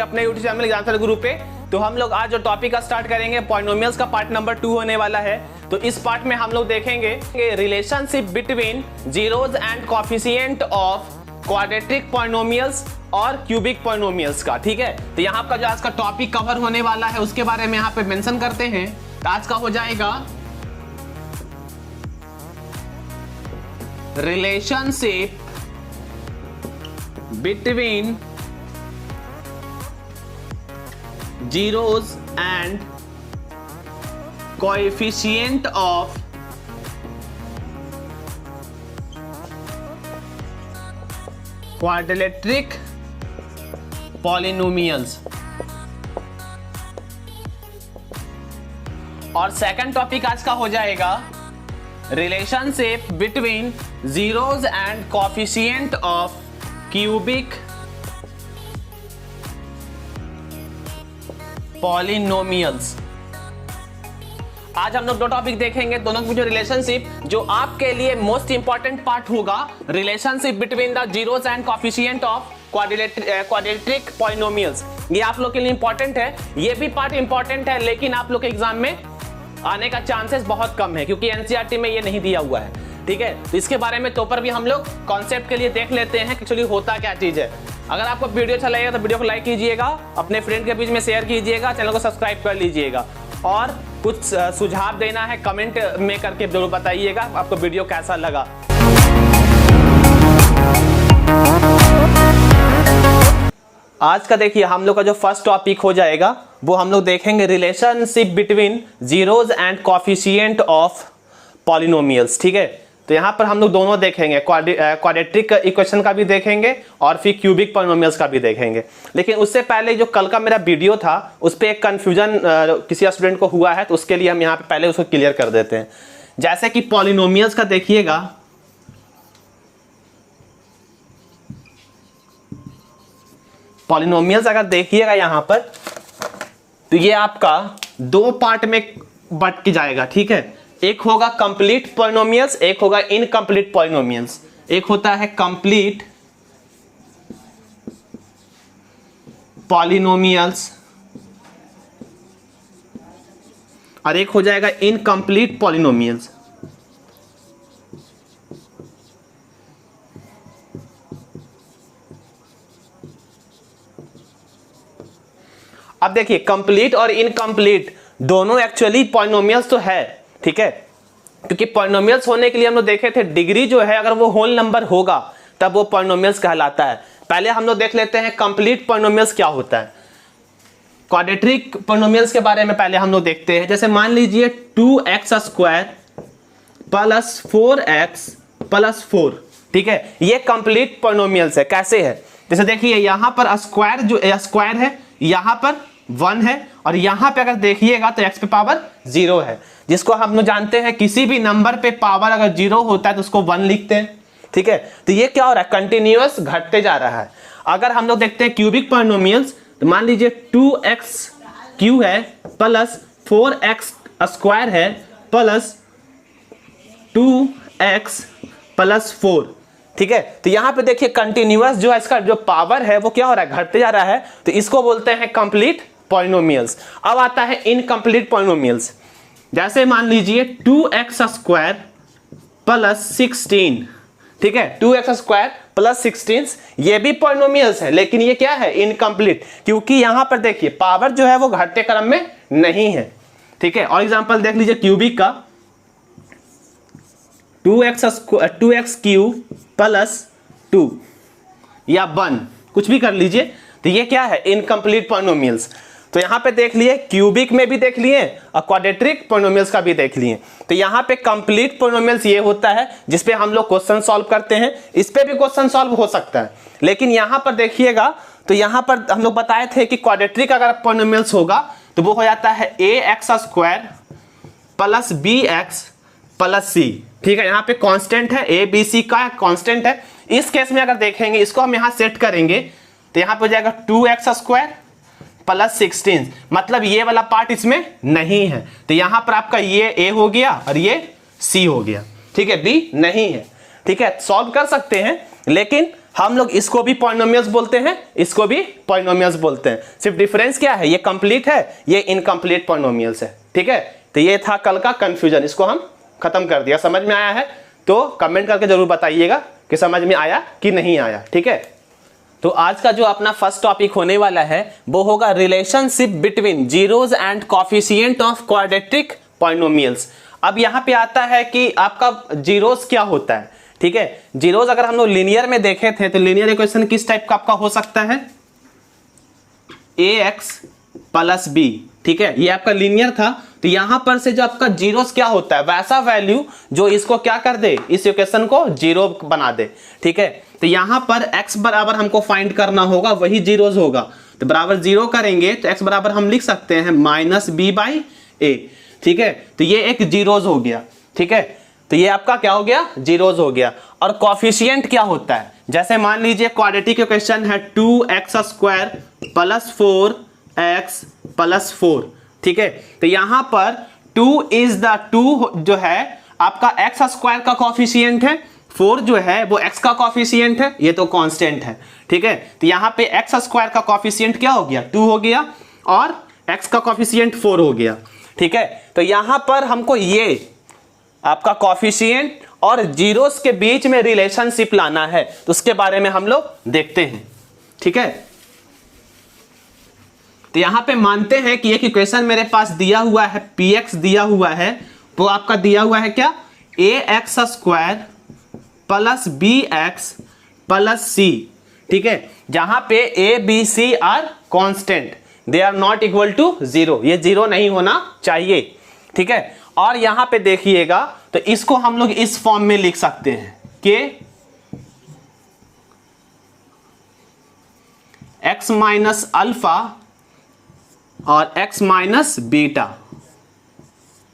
अपने YouTube channel example गुरु पे। तो हम लोग आज जो टॉपिक का स्टार्ट करेंगे पॉलिनोमियल्स का पार्ट नंबर 2 होने वाला है। तो इस पार्ट में हम लोग देखेंगे relationship between zeros and coefficient of quadratic polynomials और क्यूबिक पॉलिनोमियल्स का। ठीक है, तो यहाँ का जो आज का टॉपिक कवर होने वाला है उसके बारे में यहाँ पे मेंशन करते हैं। तो आज का हो जाएगा relationship between zeros and coefficient of quadratic polynomials। और सेकंड टॉपिक आज का हो जाएगा relationship between zeros and coefficient of cubic polynomials. आज हम लोग दो टॉपिक देखेंगे, दोनों की जो रिलेशनशिप जो आपके लिए मोस्ट इंपॉर्टेंट पार्ट होगा, relationship between the zeros and coefficient of quadratic polynomials. ये आप लोग के लिए इंपॉर्टेंट है, ये भी पार्ट इंपॉर्टेंट है, लेकिन आप लोग के एग्जाम में आने का चांसेस बहुत कम है क्योंकि एनसीईआरटी में ये नहीं दिया हुआ है। ठीक है, तो इसके बारे में तो पर भी हम लोग कॉन्सेप्ट के लिए देख लेते हैं कि एक्चुअली होता क्या चीज है। अगर आपको वीडियो अच्छा लगेगा तो वीडियो को लाइक कीजिएगा, अपने फ्रेंड के बीच में शेयर कीजिएगा, चैनल को सब्सक्राइब कर लीजिएगा और कुछ सुझाव देना है कमेंट में करके जरूर बताइएगा आपको वीडियो कैसा लगा। आज का देखिए हम लोग का जो फर्स्ट टॉपिक हो जाएगा वो हम लोग देखेंगे relationship between zeros and coefficient of polynomials. ठीक है, तो यहाँ पर हम लोग दोनों देखेंगे, क्वाड्रेटिक इक्वेशन का भी देखेंगे और फिर क्यूबिक पॉलिनोमियल्स का भी देखेंगे। लेकिन उससे पहले जो कल का मेरा वीडियो था उस पर एक कंफ्यूजन किसी स्टूडेंट को हुआ है, तो उसके लिए हम यहाँ पे पहले उसको क्लियर कर देते हैं। जैसे कि पॉलिनोमियल्स का देखिएगा, पॉलिनोमियल्स अगर देखिएगा यहाँ पर तो ये आपका दो पार्ट में बट के जाएगा। ठीक है, एक होगा कंप्लीट पॉलिनोमियल्स, एक होगा इनकम्प्लीट पॉलिनोमियल्स। एक होता है कंप्लीट पॉलिनोमियल्स और एक हो जाएगा इनकम्प्लीट पॉलिनोमियल्स। अब देखिए कंप्लीट और इनकम्प्लीट दोनों एक्चुअली पॉलिनोमियल्स तो है। ठीक है, क्योंकि पॉलिनोमियल्स होने के लिए हम लोग देखे थे डिग्री जो है अगर वो होल नंबर होगा तब वो पॉलिनोमियल्स कहलाता है। पहले हम लोग देख लेते हैं कंप्लीट पॉलिनोमियल्स क्या होता है। क्वाड्रेटिक पॉलिनोमियल्स के बारे में पहले हम लोग देखते हैं। जैसे मान लीजिए 2x square plus 4x plus 4। ठीक है, ये कंप्लीट पॉलिनोमियल्स है। कैसे है, जैसे देखिए यहाँ पर स्क्वायर जो स्क्वायर है, यहाँ पर 1 है और यहाँ पे अगर देखिएगा तो x पे पावर 0 है, जिसको हम लोग जानते हैं किसी भी नंबर पे पावर अगर 0 होता है तो उसको 1 लिखते हैं। ठीक है, तो ये क्या हो रहा है, कंटिन्यूअस घटते जा रहा है। अगर हम लोग देखते हैं क्यूबिक पॉलिनोमियल्स, तो मान लीजिए 2x क्यू है प्लस 4x स्क्वायर है प्लस 2x प्लस 4। ठीक है, तो यहाँ पे देखिए कंटिन्यूअस जो है इसका जो पावर है वो क्या हो रहा है, घटते जा रहा है, तो इसको बोलते हैं कंप्लीट पॉलिनोमियल्स। अब आता है इनकम्प्लीट पॉलिनोमियल्स। जैसे मान लीजिए 2x स्क्वायर प्लस 16। ठीक है, 2x स्क्वायर प्लस 16 ये भी पॉलिनोमियल्स है, लेकिन ये क्या है, इनकम्प्लीट, क्योंकि यहां पर देखिए पावर जो है वो घटते क्रम में नहीं है। ठीक है, और एग्जांपल देख लीजिए क्यूबिक का 2x क्यू प्लस 2 या 1 कुछ भी कर लीजिए, तो ये क्या है, इनकम्प्लीट पॉलिनोमियल्स। तो यहाँ पे देख लिए क्यूबिक में भी देख लिए और क्वाड्रेटिक पॉलिनोमियल्स का भी देख लिए। तो यहाँ पे कंप्लीट पॉलिनोमियल्स ये होता है जिसपे हम लोग क्वेश्चन सॉल्व करते हैं। इस पे भी क्वेश्चन सॉल्व हो सकता है, लेकिन यहाँ पर देखिएगा तो यहाँ पर हम लोग बताए थे कि क्वाड्रेटिक अगर पॉलिनोमियल्स होगा तो वो हो जाता है ax square plus bx plus c। ठीक है, यहाँ पे कांस्टेंट है, a b c का कांस्टेंट है। इस केस में अगर देखेंगे इसको हम यहाँ सेट करेंगे तो यहाँ पे हो जाएगा 2x स्क्वायर प्लस 16, मतलब ये वाला पार्ट इसमें नहीं है, तो यहां पर आपका ये a हो गया और ये c हो गया। ठीक है, b नहीं है। ठीक है, सॉल्व कर सकते हैं, लेकिन हम लोग इसको भी पॉलिनोमियल्स बोलते हैं, इसको भी पॉलिनोमियल्स बोलते हैं। सिर्फ डिफरेंस क्या है, ये कंप्लीट है, ये इनकम्प्लीट पॉलिनोमियल्स है। ठीक है, तो ये था कल का कंफ्यूजन, इसको हम खत्म कर दिया। समझ में आया है तो कमेंट करके जरूर बताइएगा कि समझ में आया कि नहीं आया। ठीक है, तो आज का जो अपना फर्स्ट टॉपिक होने वाला है वो होगा relationship between zeros and coefficient of quadratic polynomials. अब यहाँ पे आता है कि आपका जीरोज क्या होता है। ठीक है, जीरोज अगर हम लोग लीनियर में देखे थे तो लीनियर इक्वेशन किस टाइप का आपका हो सकता है, ax प्लस बी। ठीक है, ये आपका लीनियर था, तो यहां पर से जो आपका जीरोस क्या होता है वैसा वैल्यू जो इसको क्या कर दे, इस इक्वेशन को जीरो बना दे। ठीक है, तो यहां पर x बराबर हमको फाइंड करना होगा, वही जीरोस होगा, तो बराबर जीरो करेंगे तो x बराबर हम लिख सकते हैं माइनस बी बाई ए। ठीक है, तो ये एक जीरोस हो गया। ठीक है, तो ये आपका क्या हो गया, जीरोस हो गया। और कोफिशिएंट क्या होता है, जैसे मान लीजिए क्वाड्रेटिक इक्वेशन है 2x² प्लस 4x प्लस 4। ठीक है, तो यहां पर 2 जो है आपका x² का कोफिशिएंट है, 4 जो है वो x का कोफिशिएंट है, ये तो कांस्टेंट है। ठीक है, तो यहां पे x² का कोफिशिएंट क्या हो गया, 2 हो गया, और x का कोफिशिएंट 4 हो गया। ठीक है, तो यहां पर हमको ये आपका कोफिशिएंट और जीरोस के बीच में रिलेशनशिप लाना है, तो उसके बारे में हम लोग देखते हैं। ठीक है, तो यहां पे मानते हैं कि एक इक्वेशन मेरे पास दिया हुआ है, px दिया हुआ है, वो आपका दिया हुआ है क्या, ax² plus bx plus c। ठीक है, जहां पे a b c are constant, they are not equal to 0, ये 0 नहीं होना चाहिए। ठीक है, और यहां पे देखिएगा तो इसको हम लोग इस फॉर्म में लिख सकते हैं कि x माइनस अल्फा और x माइनस बीटा।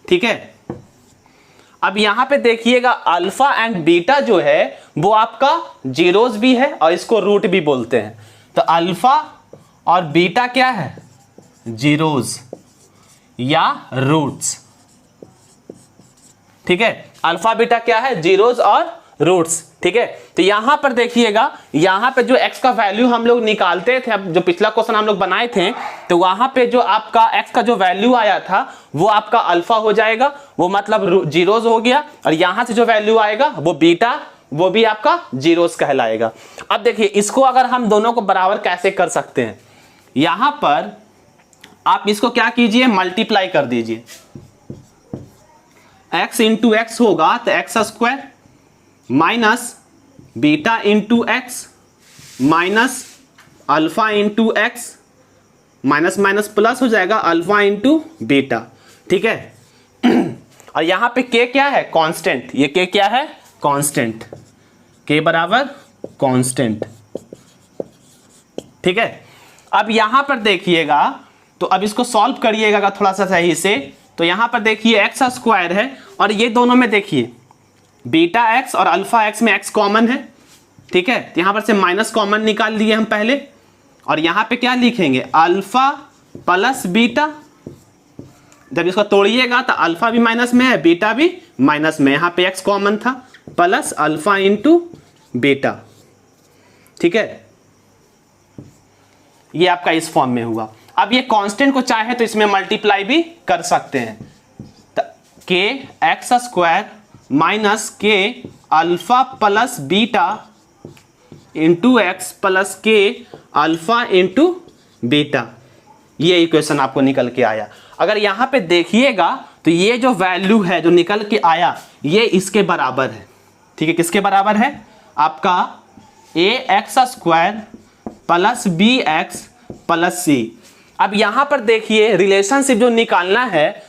ठीक है, अब यहां पे देखिएगा अल्फा एंड बीटा जो है वो आपका जीरोस भी है और इसको रूट भी बोलते हैं। तो अल्फा और बीटा क्या है, जीरोस या रूट्स। ठीक है, अल्फा बीटा क्या है, जीरोस और रूट्स। ठीक है, तो यहां पर देखिएगा, यहां पे जो x का वैल्यू हम लोग निकालते थे, अब जो पिछला क्वेश्चन हम लोग बनाए थे, तो वहां पे जो आपका x का जो वैल्यू आया था वो आपका अल्फा हो जाएगा, वो मतलब जीरोस हो गया, और यहां से जो वैल्यू आएगा वो बीटा, वो भी आपका जीरोस कहलाएगा। अब देखिए इसको अगर हम दोनों को बराबर कैसे कर सकते हैं, यहां पर आप इसको क्या कीजिए, मल्टीप्लाई कर दीजिए। x इंटू एक्स होगा तो x² minus beta into x minus alpha into x, minus minus plus हो जाएगा अल्फा इंटू बीटा। ठीक है, और यहां पे k क्या है, कांस्टेंट, ये k क्या है, कांस्टेंट, k बराबर कांस्टेंट। ठीक है, अब यहां पर देखिएगा, तो अब इसको सॉल्व करिएगा थोड़ा सा सही से, तो यहां पर देखिए x² है और ये दोनों में देखिए बीटा x और अल्फा x में x कॉमन है। ठीक है, तो यहां पर से माइनस कॉमन निकाल लिए हम पहले, और यहां पे क्या लिखेंगे, अल्फा प्लस बीटा। जब इसको तोड़िएगा तो अल्फा भी माइनस में है, बीटा भी माइनस में, यहां पे x कॉमन था, प्लस अल्फा इंटू बीटा। ठीक है, ये आपका इस फॉर्म में हुआ। अब ये कांस्टेंट को चाहे तो इसमें मल्टीप्लाई भी कर सकते हैं, के x² माइनस के alpha plus beta into x plus के अल्फा इंटू बीटा, ये इक्वेशन आपको निकल के आया। अगर यहां पे देखिएगा तो ये जो वैल्यू है जो निकल के आया ये इसके बराबर है। ठीक है, किसके बराबर है, आपका ax² plus bx plus c। अब यहां पर देखिए रिलेशनशिप जो निकालना है,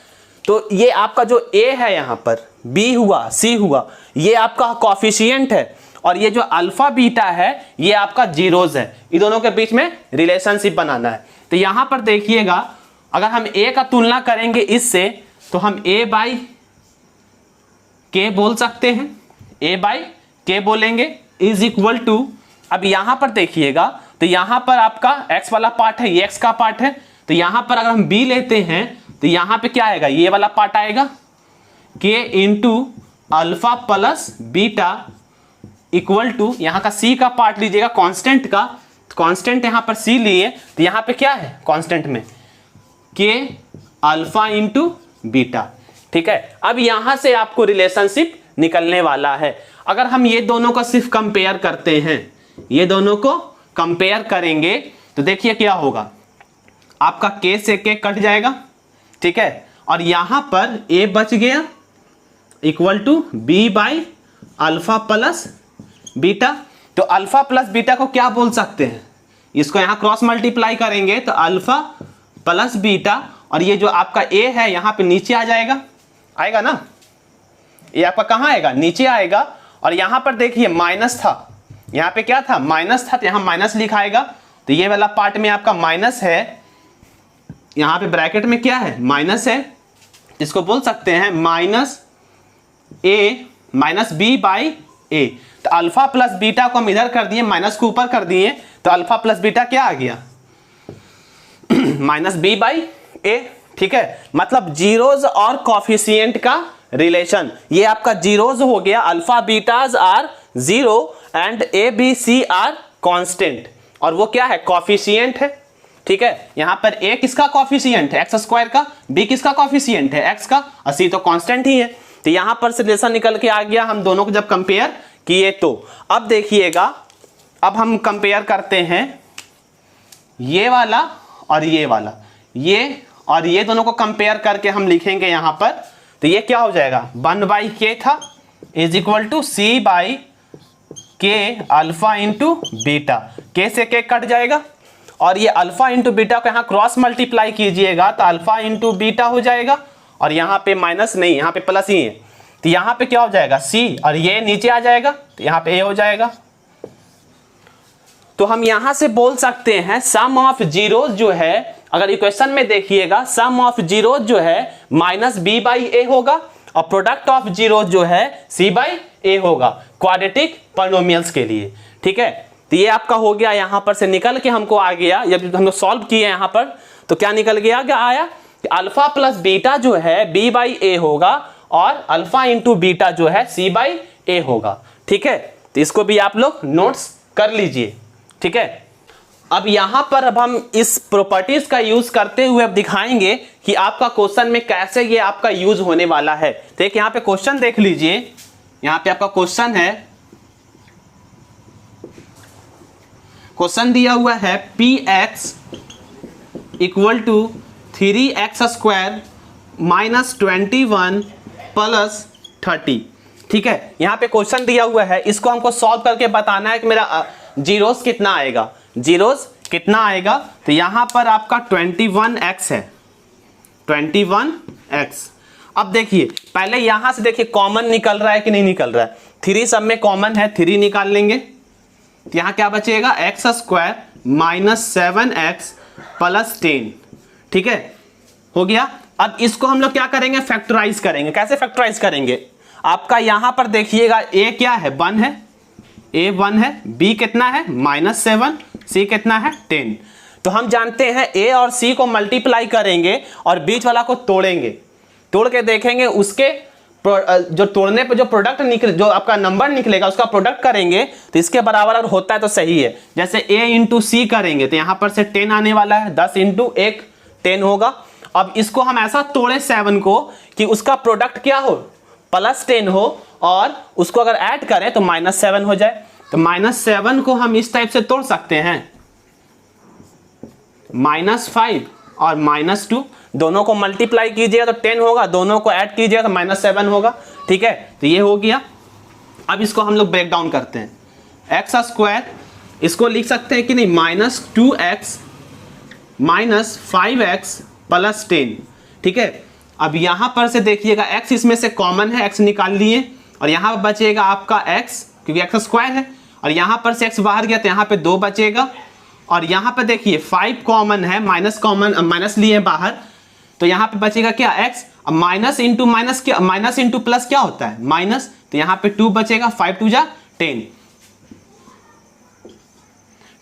तो ये आपका जो a है, यहां पर b हुआ, c हुआ, ये आपका कोफिशिएंट है, और ये जो अल्फा बीटा है ये आपका जीरोस है। इन दोनों के बीच में रिलेशनशिप बनाना है। तो यहां पर देखिएगा अगर हम a का तुलना करेंगे इससे, तो हम a बाई k बोल सकते हैं, a बाई k बोलेंगे इज इक्वल टू, अब यहां पर देखिएगा तो यहां पर आपका x वाला पार्ट है, ये x का पार्ट है, तो यहां पर अगर हम b लेते हैं तो यहां पे क्या आएगा, ये वाला पार्ट आएगा, k into alpha plus beta equal to, यहाँ का सी का पार्ट लीजिएगा कांस्टेंट का, कांस्टेंट यहाँ पर सी लिए तो यहाँ पे क्या है कांस्टेंट में के अल्फा इंटू बीटा। ठीक है, अब यहाँ से आपको रिलेशनशिप निकलने वाला है। अगर हम ये दोनों को सिर्फ कंपेयर करते हैं, ये दोनों को कंपेयर करेंगे तो देखिए क्या होगा, आपका के से के कट जाएगा। ठीक है, और यहां पर ए बच गया equal to B by alpha plus beta. तो अल्फा प्लस बीटा को क्या बोल सकते हैं, इसको यहां क्रॉस मल्टीप्लाई करेंगे तो अल्फा प्लस बीटा, और ये जो आपका ए है यहां पे नीचे आ जाएगा, आएगा ना, ये आपका कहां आएगा नीचे आएगा। और यहां पर देखिए माइनस था, यहां पे क्या था माइनस था, तो यहां माइनस लिखाएगा, तो ये वाला पार्ट में आपका माइनस है, यहां पे ब्रैकेट में क्या है माइनस है, इसको बोल सकते हैं minus A minus B by A. तो अल्फा प्लस बीटा को हम इधर कर दिए, माइनस को ऊपर कर दिए, तो अल्फा प्लस बीटा क्या आ गया माइनस बी बाई ए। ठीक है, मतलब जीरोज और कॉफिशिएंट का रिलेशन, ये आपका जीरोज हो गया, alpha betas are zero and A B C are constant, और वो क्या है कॉफिशिएंट है। ठीक है, यहां पर ए किसका कॉफिशिएंट है एक्स स्क्वायर का, बी किसका कॉफिशिएंट है एक्स का, और सी तो कांस्टेंट ही है। तो यहां पर से रिलेशन निकल के आ गया, हम दोनों को जब कंपेयर किए तो। अब देखिएगा, अब हम कंपेयर करते हैं ये वाला और ये वाला, ये और ये दोनों को कंपेयर करके हम लिखेंगे यहां पर, तो ये क्या हो जाएगा 1 बाई के था is equal to C by K alpha into beta, K से के कट जाएगा, और ये अल्फा इंटू बीटा को यहाँ क्रॉस मल्टीप्लाई कीजिएगा तो अल्फा इंटू बीटा हो जाएगा, और यहाँ पे माइनस नहीं, यहाँ पे प्लस ही है, तो यहाँ पे क्या हो जाएगा सी, और ये नीचे आ जाएगा तो यहाँ पे ए हो जाएगा। तो हम यहाँ से बोल सकते हैं सम ऑफ जीरोज जो है, अगर इक्वेशन में देखिएगा सम ऑफ जीरोज जो है माइनस बी बाई ए होगा, और प्रोडक्ट ऑफ जीरोज जो है सी बाई ए होगा क्वाड्रेटिक पॉलिनोमियल्स के लिए। ठीक है, तो ये आपका हो गया, यहां पर से निकल के हमको आ गया, जब हम लोग सॉल्व किए यहां पर तो क्या निकल गया, क्या आया अल्फा प्लस बीटा जो है बी बाई ए होगा, और अल्फा इंटू बीटा जो है सी बाई ए होगा। ठीक है, तो इसको भी आप लोग नोट्स कर लीजिए। ठीक है, अब यहां पर अब हम इस प्रॉपर्टीज का यूज करते हुए अब दिखाएंगे कि आपका क्वेश्चन में कैसे ये आपका यूज होने वाला है। तो एक यहां पे क्वेश्चन देख लीजिए, यहां पे आपका क्वेश्चन है, क्वेश्चन दिया हुआ है P X equal to 3x square minus 21 plus 30। ठीक है, यहाँ पे क्वेश्चन दिया हुआ है, इसको हमको सॉल्व करके बताना है कि मेरा जीरोस कितना आएगा, जीरोस कितना आएगा। तो यहाँ पर आपका 21x है, 21x। अब देखिए पहले यहाँ से देखिए कॉमन निकल रहा है कि नहीं निकल रहा है, 3 सब में कॉमन है, 3 निकाल लेंगे, तो यहाँ क्या बचेगा x square minus 7x plus 10। ठीक है, हो गया। अब इसको हम लोग क्या करेंगे फैक्टराइज करेंगे। कैसे फैक्टराइज करेंगे, आपका यहां पर देखिएगा ए क्या है 1 है, ए 1 है, बी कितना है -7, सी कितना है 10। तो हम जानते हैं ए और सी को मल्टीप्लाई करेंगे और बीच वाला को तोड़ेंगे, तोड़ के देखेंगे उसके जो तोड़ने पे जो प्रोडक्ट निकले, जो आपका नंबर निकलेगा उसका प्रोडक्ट करेंगे तो इसके बराबर अगर होता है तो सही है। जैसे a इंटू सी करेंगे तो यहाँ पर से 10 आने वाला है, 10 इंटू 1 10 होगा। अब इसको हम ऐसा तोड़े 7 को कि उसका प्रोडक्ट क्या हो +10 हो, और उसको अगर ऐड करें तो -7 हो जाए। तो -7 को हम इस टाइप से तोड़ सकते हैं, -5 और -2 दोनों को मल्टीप्लाई कीजिएगा तो 10 होगा, दोनों को ऐड कीजिएगा तो -7 होगा। ठीक है, तो ये हो गया। अब इसको हम लोग ब्रेक डाउन करते हैं, एक्स स्क्वायर इसको लिख सकते हैं कि नहीं -2x -5x प्लस 10। ठीक है, अब यहां पर से देखिएगा x इसमें से कॉमन है, x निकाल लिए, और यहां पर बचेगा आपका x क्योंकि x स्क्वायर है, और यहां पर से x बाहर गया तो यहां पे 2 बचेगा, और यहां पर देखिए 5 कॉमन है, माइनस कॉमन माइनस लिए बाहर, तो यहां पे बचेगा क्या x, माइनस इंटू माइनस क्या, माइनस इंटू प्लस क्या होता है माइनस, तो यहां पे 2 बचेगा, 5 2 जा 10।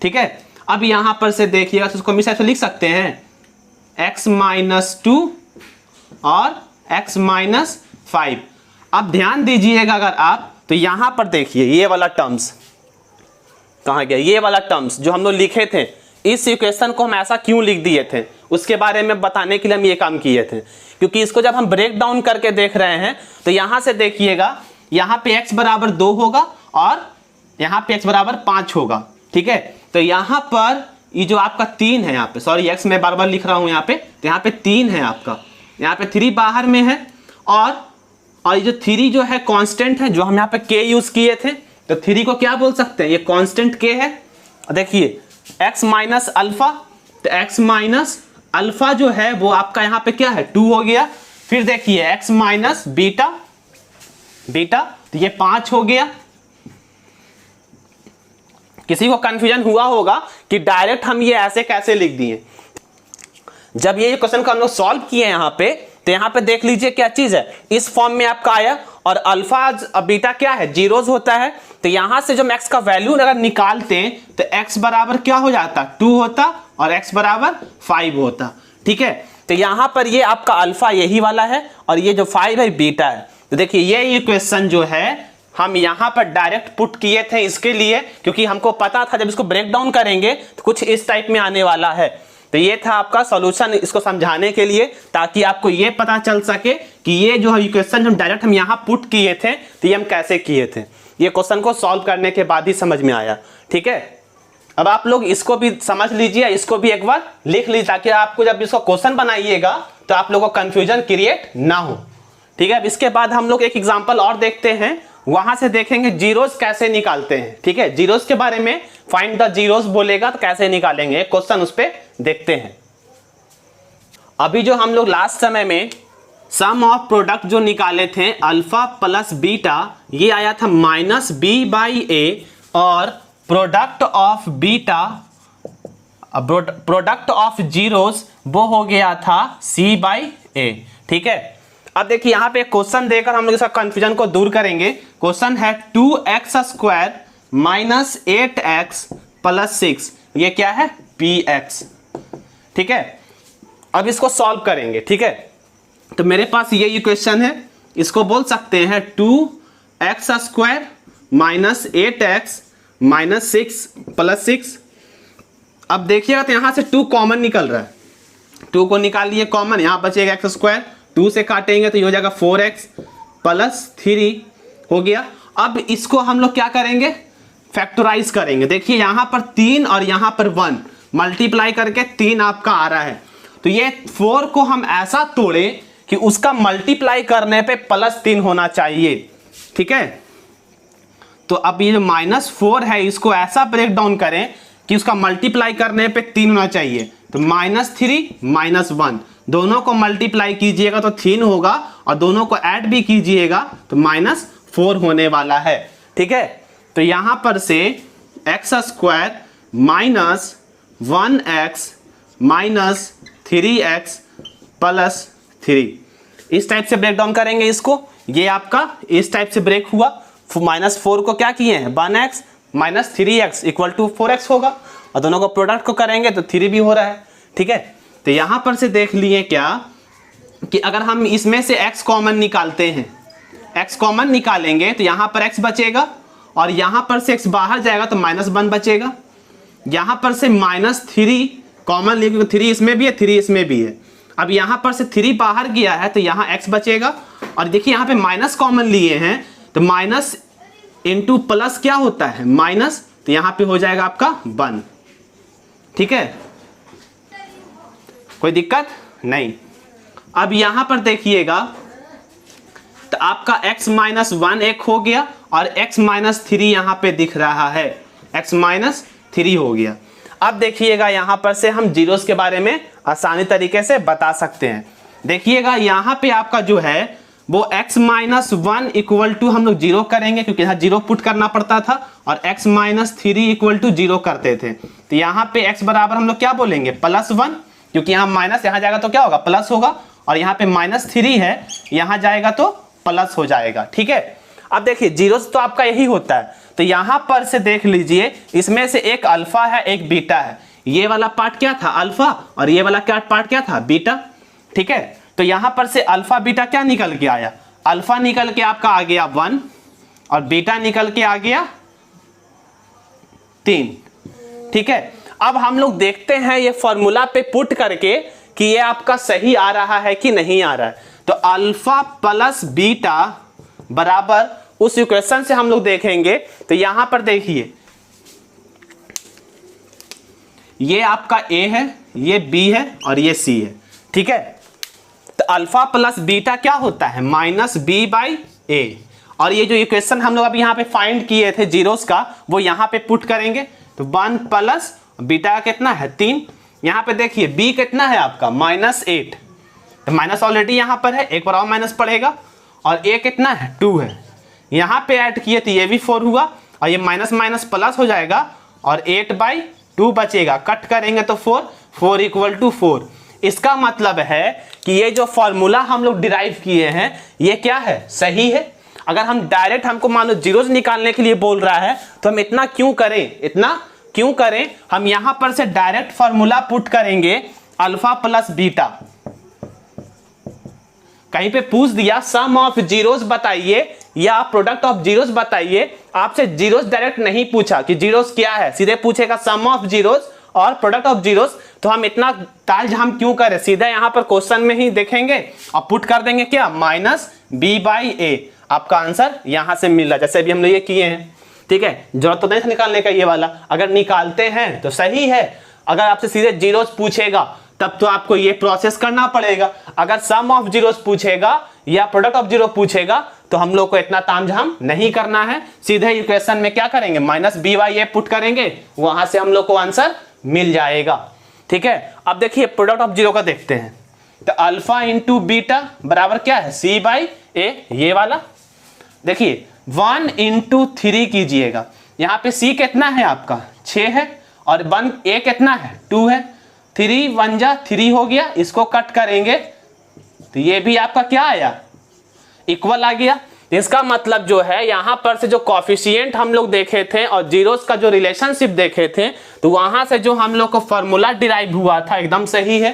ठीक है, अब यहां पर से देखिएगा तो इसको हम इस ऐसे लिख सकते हैं x -2 और x -5। अब ध्यान दीजिएगा अगर आप तो यहां पर देखिए ये वाला टर्म्स कहाँ गया, ये वाला टर्म्स जो हम लोग लिखे थे, इस इक्वेशन को हम ऐसा क्यों लिख दिए थे उसके बारे में बताने के लिए हम ये काम किए थे। क्योंकि इसको जब हम ब्रेक डाउन करके देख रहे हैं तो यहां से देखिएगा, यहां पे x बराबर 2 होगा और यहां पे x बराबर 5 होगा, ठीक है। तो यहां पर ये जो आपका 3 है, यहाँ पे सॉरी x मैं बार बार लिख रहा हूं यहाँ पे, तो यहाँ पे 3 है आपका, यहाँ पे 3 बाहर में है और ये जो 3 जो है कांस्टेंट है, जो हम यहाँ पे k यूज किए थे, तो 3 को क्या बोल सकते हैं, ये कांस्टेंट k है। देखिए x माइनस अल्फा, तो x माइनस अल्फा जो है वो आपका यहाँ पे क्या है 2 हो गया। फिर देखिए x माइनस बीटा, तो ये 5 हो गया। किसी को कंफ्यूजन हुआ होगा कि डायरेक्ट हम ये ऐसे कैसे लिख दिए। जब ये क्वेश्चन को हम लोग सॉल्व किए यहाँ पे, तो यहाँ पे देख लीजिए क्या चीज है, इस फॉर्म में आपका आया और अल्फा बीटा क्या है, जीरोस होता है। तो यहां से जो x का वैल्यू अगर निकालते हैं तो x बराबर क्या हो जाता, 2 होता और x बराबर 5 होता, ठीक है। तो यहां पर ये आपका अल्फा यही वाला है और ये जो 5 है बीटा है। तो देखिए ये इक्वेशन जो है हम यहां पर डायरेक्ट पुट किए थे इसके लिए, क्योंकि हमको पता था जब इसको ब्रेक डाउन करेंगे तो कुछ इस टाइप में आने वाला है। तो ये था आपका सॉल्यूशन इसको समझाने के लिए, ताकि आपको ये पता चल सके कि ये जो इक्वेशन हम डायरेक्ट हम यहाँ पुट किए थे तो ये हम कैसे किए थे। ये क्वेश्चन को सॉल्व करने के बाद ही समझ में आया, ठीक है। अब आप लोग इसको भी समझ लीजिए, इसको भी एक बार लिख लीजिए, ताकि आपको जब इसको क्वेश्चन बनाइएगा तो आप लोगों को कंफ्यूजन क्रिएट ना हो, ठीक है। अब इसके बाद हम लोग एक एग्जाम्पल और देखते हैं, वहां से देखेंगे जीरोस कैसे निकालते हैं, ठीक है। जीरोस के बारे में फाइंड द जीरोस बोलेगा तो कैसे निकालेंगे क्वेश्चन उस पर देखते हैं। अभी जो हम लोग लास्ट समय में सम ऑफ प्रोडक्ट जो निकाले थे अल्फा प्लस बीटा, ये आया था माइनस बी बाई ए, और product of beta, product of zeros वो हो गया था सी बाई ए, ठीक है। अब देखिए यहाँ पे क्वेश्चन देकर हम लोग इसका कंफ्यूजन को दूर करेंगे। क्वेश्चन है 2x square minus 8x plus 6, ये क्या है px, ठीक है। अब इसको सॉल्व करेंगे, ठीक है। तो मेरे पास ये इक्वेशन है, इसको बोल सकते हैं 2x square minus 8x minus 6 plus 6। अब देखिएगा तो यहां से 2 कॉमन निकल रहा है, 2 को निकाल लिए कॉमन, यहां बचेगा x स्क्वायर, 2 से काटेंगे तो ये हो जाएगा 4x प्लस 3 हो गया। अब इसको हम लोग क्या करेंगे, फैक्टराइज करेंगे। देखिए यहां पर 3 और यहां पर 1 मल्टीप्लाई करके 3 आपका आ रहा है, तो ये 4 को हम ऐसा तोड़े कि उसका मल्टीप्लाई करने पे +3 होना चाहिए, ठीक है। तो अब ये जो -4 है इसको ऐसा ब्रेक डाउन करें कि उसका मल्टीप्लाई करने पे 3 होना चाहिए। तो -3 -1 दोनों को मल्टीप्लाई कीजिएगा तो 3 होगा, और दोनों को ऐड भी कीजिएगा तो -4 होने वाला है, ठीक है। तो यहां पर से x square minus 1x minus 3x plus 3, इस टाइप से ब्रेक डाउन करेंगे इसको। ये आपका इस टाइप से ब्रेक हुआ, -4 को क्या किए हैं 1x minus 3x equal to 4x होगा, और दोनों को प्रोडक्ट को करेंगे तो 3 भी हो रहा है, ठीक है। तो यहां पर से देख लिए क्या कि अगर हम इसमें से x कॉमन निकालते हैं, x कॉमन निकालेंगे तो यहां पर x बचेगा, और यहां पर से x बाहर जाएगा तो -1 बचेगा। यहां पर से -3 कॉमन लिए, क्योंकि 3 इसमें भी है 3 इसमें भी है। अब यहां पर से 3 बाहर गया है तो यहां x बचेगा, और देखिए यहां पे माइनस कॉमन लिए हैं तो माइनस इंटू प्लस क्या होता है माइनस, तो यहां पे हो जाएगा आपका 1, ठीक है। कोई दिक्कत नहीं। अब यहां पर देखिएगा तो आपका x माइनस 1 एक हो गया, और x माइनस 3 यहां पे दिख रहा है, x माइनस 3 हो गया। अब देखिएगा यहां पर से हम जीरोस के बारे में आसानी तरीके से बता सकते हैं। देखिएगा यहां पे आपका जो है वो x माइनस 1 इक्वल टू हम लोग 0 करेंगे, क्योंकि यहाँ 0 पुट करना पड़ता था, और x माइनस 3 इक्वल टू 0 करते थे। तो यहाँ पे x बराबर हम लोग क्या बोलेंगे +1, क्योंकि यहाँ माइनस यहाँ जाएगा तो क्या होगा प्लस होगा, और यहाँ पे -3 है यहाँ जाएगा तो प्लस हो जाएगा, ठीक है। अब देखिए जीरोस तो आपका यही होता है, तो यहां पर से देख लीजिए इसमें से एक अल्फा है एक बीटा है, ये वाला पार्ट क्या था अल्फा, और ये वाला क्या पार्ट क्या था बीटा, ठीक है। तो यहां पर से अल्फा बीटा क्या निकल के आया, अल्फा निकल के आपका आ गया 1, और बीटा निकल के आ गया 3। ठीक है, अब हम लोग देखते हैं ये फॉर्मूला पे पुट करके कि ये आपका सही आ रहा है कि नहीं आ रहा है। तो अल्फा प्लस बीटा बराबर उस इक्वेशन से हम लोग देखेंगे। तो यहां पर देखिए ये आपका A है, ये B है और ये C है। ठीक है, तो अल्फा प्लस बीटा क्या होता है -B/A। और ये जो इक्वेशन हम लोग अब यहाँ पे फाइंड किए थे जीरोस का, वो यहाँ पे पुट करेंगे। तो 1 प्लस बीटा कितना है 3। यहाँ पे देखिए B कितना है आपका -8, तो माइनस ऑलरेडी यहाँ पर है, एक बार और माइनस पड़ेगा। और A कितना है 2 है, यहाँ पे ऐड किए तो ये भी 4 हुआ और ये माइनस माइनस प्लस हो जाएगा और 8/2 बचेगा। कट करेंगे तो 4 = 4। इसका मतलब है कि ये जो फॉर्मूला हम लोग डिराइव किए हैं ये क्या है, सही है। अगर हम डायरेक्ट हमको मान लो जीरोस निकालने के लिए बोल रहा है तो हम इतना क्यों करें, हम यहां पर से डायरेक्ट फॉर्मूला पुट करेंगे अल्फा प्लस बीटा। कहीं पे पूछ दिया सम ऑफ जीरोस बताइए या प्रोडक्ट ऑफ जीरोस बताइए, आपसे जीरोस डायरेक्ट नहीं पूछा कि जीरोस क्या है, सीधे पूछेगा सम ऑफ जीरोस और प्रोडक्ट ऑफ जीरोस। तो हम इतना ताल हम क्यों करें, सीधा यहां पर क्वेश्चन में ही देखेंगे और पुट कर देंगे क्या -B/A। आपका आंसर यहां से मिल रहा है, जैसे अभी हम लोग ये किए हैं। ठीक है, जरूरत तो नहीं था निकालने का ये वाला, अगर निकालते हैं तो सही है। अगर आपसे सीधे जीरोस पूछेगा तब तो आपको ये प्रोसेस करना पड़ेगा। अगर सम ऑफ जीरोस पूछेगा या प्रोडक्ट ऑफ जीरो पूछेगा तो हम लोग को इतना तामझाम नहीं करना है, सीधे इक्वेशन में क्या करेंगे -B/A पुट करेंगे, वहां से हम लोग को आंसर मिल जाएगा। ठीक है, अब देखिए प्रोडक्ट ऑफ जीरो का देखते हैं। तो अल्फा इंटू बीटा बराबर क्या है C/A, ये वाला। देखिए 1 × 3 कीजिएगा, यहाँ पे C कितना है आपका 6 है और 1A कितना है 2 है। 3 1 जा 3 हो गया, इसको कट करेंगे तो ये भी आपका क्या आया इक्वल आ गया। इसका मतलब जो है यहाँ पर से जो कॉफिशिएंट हम लोग देखे थे और जीरोस का जो रिलेशनशिप देखे थे, तो वहां से जो हम लोग को फॉर्मूला डिराइव हुआ था एकदम सही है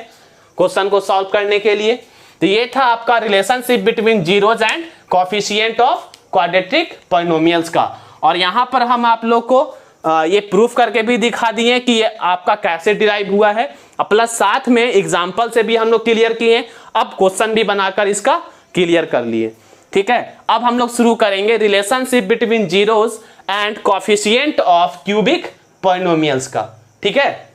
क्वेश्चन को सॉल्व करने के लिए। तो ये था आपका relationship between zeros and coefficient of quadratic polynomials का। और यहाँ पर हम आप लोग को ये प्रूफ करके भी दिखा दिए कि ये आपका कैसे डिराइव हुआ है, प्लस साथ में एग्जाम्पल से भी हम लोग क्लियर किए, अब क्वेश्चन भी बनाकर इसका क्लियर कर लिए। ठीक है, अब हम लोग शुरू करेंगे relationship between zeros and coefficient of cubic polynomials का। ठीक है,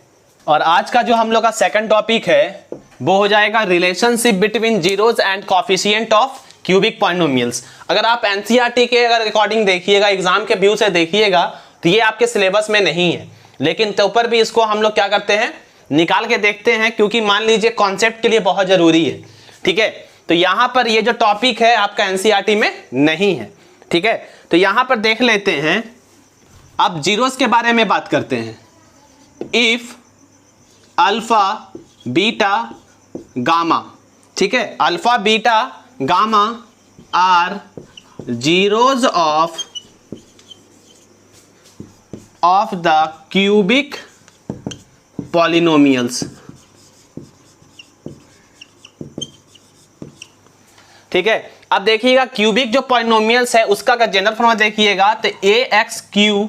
और आज का जो हम लोग का सेकंड टॉपिक है वो हो जाएगा relationship between zeros and coefficient of cubic polynomials. अगर आप एनसीईआरटी के अगर रिकॉर्डिंग देखिएगा, एग्जाम के व्यू से देखिएगा, तो ये आपके सिलेबस में नहीं है, लेकिन तो ऊपर भी इसको हम लोग क्या करते हैं निकाल के देखते हैं, क्योंकि मान लीजिए कॉन्सेप्ट के लिए बहुत जरूरी है। ठीक है, तो यहां पर ये जो टॉपिक है आपका एनसीईआरटी में नहीं है। ठीक है, तो यहां पर देख लेते हैं, अब जीरोस के बारे में बात करते हैं। इफ अल्फा बीटा गामा, ठीक है, alpha beta gamma are zeros of the cubic polynomials. ठीक है, अब देखिएगा क्यूबिक जो पॉलिनोमियल्स है उसका अगर जनरल फॉर्मूला देखिएगा तो ax³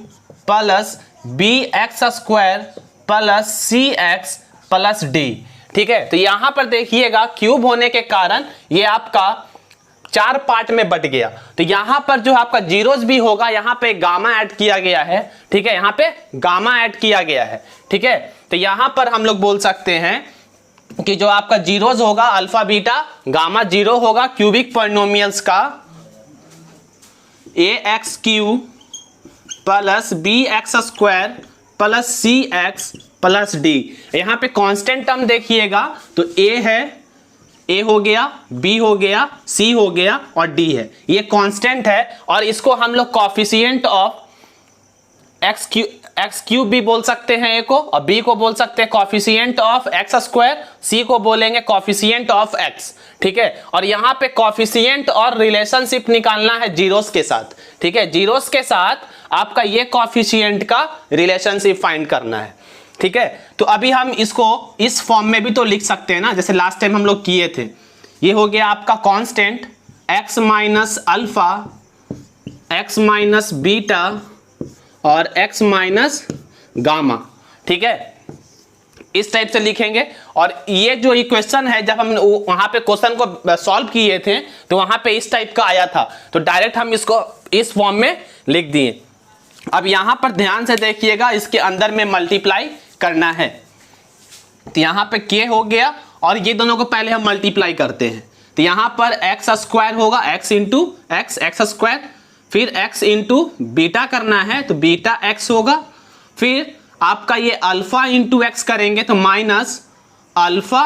plus bx² plus cx plus d। ठीक है, तो यहां पर देखिएगा क्यूब होने के कारण ये आपका 4 पार्ट में बट गया। तो यहां पर जो आपका जीरोस भी होगा, यहां पे गामा ऐड किया गया है। ठीक है, यहां पे गामा ऐड किया गया है। ठीक है, तो यहां पर हम लोग बोल सकते हैं कि जो आपका जीरोस होगा अल्फा बीटा गामा जीरो होगा क्यूबिक पॉलिनोमियल्स का ax³ plus bx² plus cx plus d। यहां पे कांस्टेंट टर्म देखिएगा तो a है, a हो गया, b हो गया, c हो गया और d है, ये कांस्टेंट है। और इसको हम लोग कॉफिशिएंट ऑफ x³ भी बोल सकते हैं a को, और b को बोल सकते हैं कॉफिशिएंट ऑफ x², c को बोलेंगे कॉफिशिएंट ऑफ x। ठीक है, और यहाँ पे कॉफिशिएंट और रिलेशनशिप निकालना है जीरोस के साथ। ठीक है, जीरोस के साथ आपका ये कॉफिशिएंट का रिलेशनशिप फाइंड करना है। ठीक है, तो अभी हम इसको इस फॉर्म में भी तो लिख सकते हैं ना, जैसे लास्ट टाइम हम लोग किए थे। ये हो गया आपका constant x minus alpha x minus beta और x माइनस गामा, ठीक है, इस टाइप से लिखेंगे। और ये जो इक्वेशन है, जब हम वहां पे क्वेश्चन को सॉल्व किए थे तो वहां पे इस टाइप का आया था, तो डायरेक्ट हम इसको इस फॉर्म में लिख दिए। अब यहां पर ध्यान से देखिएगा, इसके अंदर में मल्टीप्लाई करना है, तो यहां पे k हो गया और ये दोनों को पहले हम मल्टीप्लाई करते हैं, तो यहां पर x स्क्वायर होगा, x इंटू एक्स स्क्वायर, फिर x इंटू बीटा करना है तो बीटा x होगा, फिर आपका ये अल्फा इंटू एक्स करेंगे तो माइनस अल्फा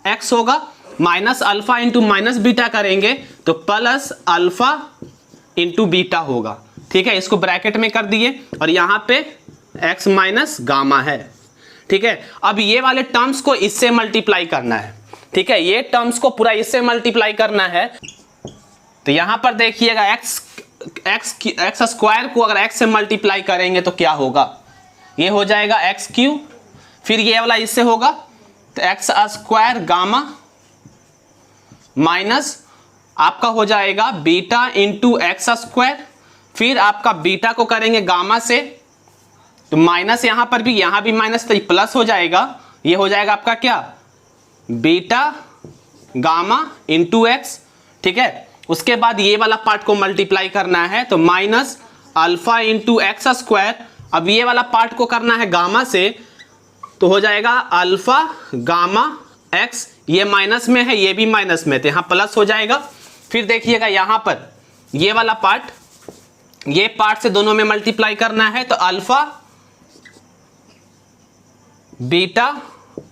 x होगा, minus alpha into minus beta करेंगे तो प्लस अल्फा इंटू बीटा होगा, ठीक है, इसको ब्रैकेट में कर दिए और यहां पे x माइनस गामा है, ठीक है। अब ये वाले टर्म्स को इससे मल्टीप्लाई करना है, ठीक है, ये टर्म्स को पूरा इससे मल्टीप्लाई करना है, तो यहां पर देखिएगा एक्स स्क्वायर को अगर x से मल्टीप्लाई करेंगे तो क्या होगा, ये हो जाएगा एक्स क्यू, फिर ये वाला इससे होगा तो एक्स स्क्वायर गामा माइनस आपका हो जाएगा बीटा इंटू एक्स स्क्वायर, फिर आपका बीटा को करेंगे गामा से तो माइनस यहां पर भी, यहां भी माइनस तो प्लस हो जाएगा, ये हो जाएगा आपका क्या बीटा गामा इंटू एक्स, ठीक है। उसके बाद ये वाला पार्ट को मल्टीप्लाई करना है तो minus alpha into x square, अब ये वाला पार्ट को करना है गामा से तो हो जाएगा अल्फा गामा एक्स, ये माइनस में है ये भी माइनस में, तो यहाँ प्लस हो जाएगा। फिर देखिएगा यहाँ पर ये वाला पार्ट, ये पार्ट से दोनों में मल्टीप्लाई करना है तो अल्फा बीटा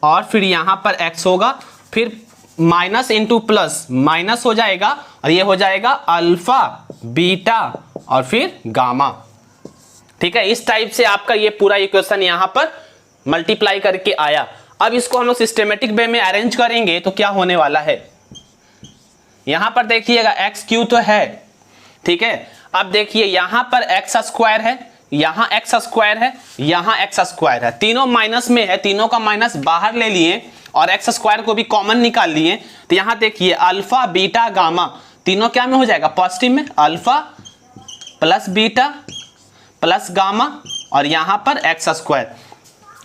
और फिर यहां पर x होगा, फिर माइनस इंटू प्लस माइनस हो जाएगा और ये हो जाएगा अल्फा बीटा और फिर गामा, ठीक है। इस टाइप से आपका ये पूरा इक्वेशन यहां पर मल्टीप्लाई करके आया। अब इसको हम लोग सिस्टेमेटिक वे में अरेंज करेंगे तो क्या होने वाला है, यहां पर देखिएगा एक्स क्यू तो है, ठीक है। अब देखिए यहां पर एक्स स्क्वायर है, यहां एक्स स्क्वायर है, यहां एक्स स्क्वायर है, तीनों माइनस में है, तीनों का माइनस बाहर ले लिए और एक्स स्क्वायर को भी कॉमन निकाल लिए, तो यहां देखिए अल्फा बीटा गामा तीनों क्या में हो जाएगा पॉजिटिव में, alpha plus beta plus gamma और यहां पर एक्स स्क्वायर।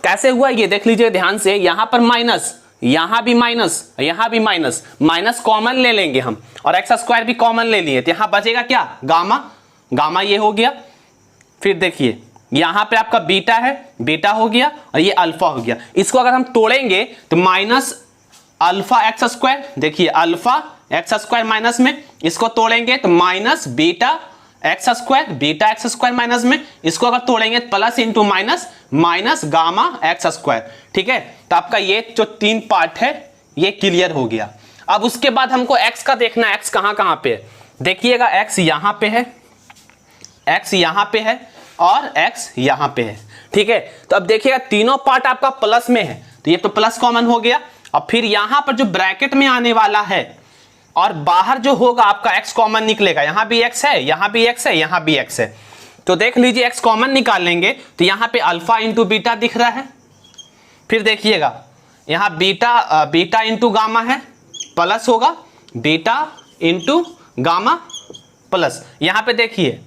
कैसे हुआ ये देख लीजिए ध्यान से, यहां पर माइनस, यहां भी माइनस, यहां भी माइनस, माइनस कॉमन ले लेंगे हम और एक्स स्क्वायर भी कॉमन ले लिए, तो यहां बचेगा क्या गामा, गामा ये हो गया। फिर देखिए यहां पे आपका बीटा है, बीटा हो गया और ये अल्फा हो गया, इसको अगर हम तोड़ेंगे तो माइनस अल्फा एक्स स्क्वायर, देखिए अल्फा एक्स स्क्वायर माइनस में, इसको तोड़ेंगे तो minus beta x square, beta x square minus में, इसको अगर तोड़ेंगे plus into minus minus gamma x square, ठीक है। तो आपका ये जो तीन पार्ट है ये क्लियर हो गया। अब उसके बाद हमको एक्स का देखना है, एक्स कहां कहां पे है, देखिएगा एक्स यहां पे है, एक्स यहां पे है और x यहां पे है, ठीक है। तो अब देखिएगा तीनों पार्ट आपका प्लस में है तो ये तो प्लस कॉमन हो गया, अब फिर यहां पर जो ब्रैकेट में आने वाला है और बाहर जो होगा आपका x कॉमन निकलेगा, यहां भी x है, यहां भी x है, यहां भी x है, तो देख लीजिए x कॉमन निकाल लेंगे तो यहां पे अल्फा इंटू बीटा दिख रहा है, फिर देखिएगा यहां बीटा इंटू गामा है, प्लस होगा बीटा इंटू गामा प्लस, यहां पे देखिए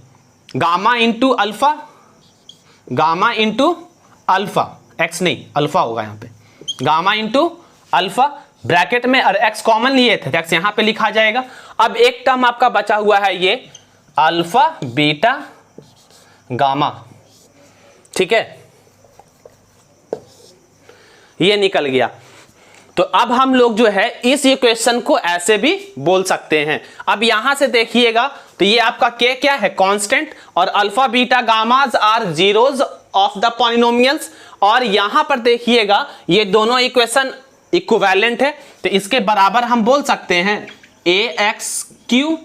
gamma into alpha, gamma into alpha, x नहीं अल्फा होगा यहाँ पे, गामा इंटू अल्फा ब्रैकेट में, और एक्स कॉमन लिए थे एक्स यहाँ पे लिखा जाएगा। अब एक टर्म आपका बचा हुआ है ये अल्फा बीटा गामा, ठीक है, ये निकल गया। तो अब हम लोग जो है इस इक्वेशन को ऐसे भी बोल सकते हैं। अब यहां से देखिएगा तो ये आपका k क्या है कांस्टेंट, और alpha beta gammas are zeros of the polynomials, और यहां पर देखिएगा ये दोनों इक्वेशन इक्विवेलेंट है, तो इसके बराबर हम बोल सकते हैं ax³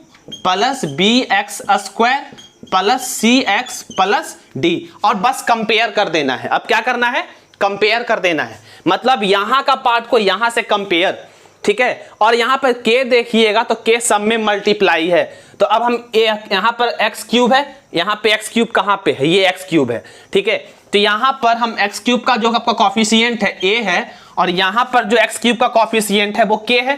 plus bx square plus cx plus d, और बस कंपेयर कर देना है। अब क्या करना है, कंपेयर कर देना है, मतलब यहां का पार्ट को यहां से कंपेयर, ठीक है। और यहां पर k देखिएगा तो k सब में मल्टीप्लाई है, तो अब हम यहां पर x³ है, यहां पे x³ कहां पे है, ये x³ है, ठीक है। तो यहां पर हम x³ का जो आपका कॉफिशिएंट है a है, और यहां पर जो x³ का कॉफिशिएंट है वो k है,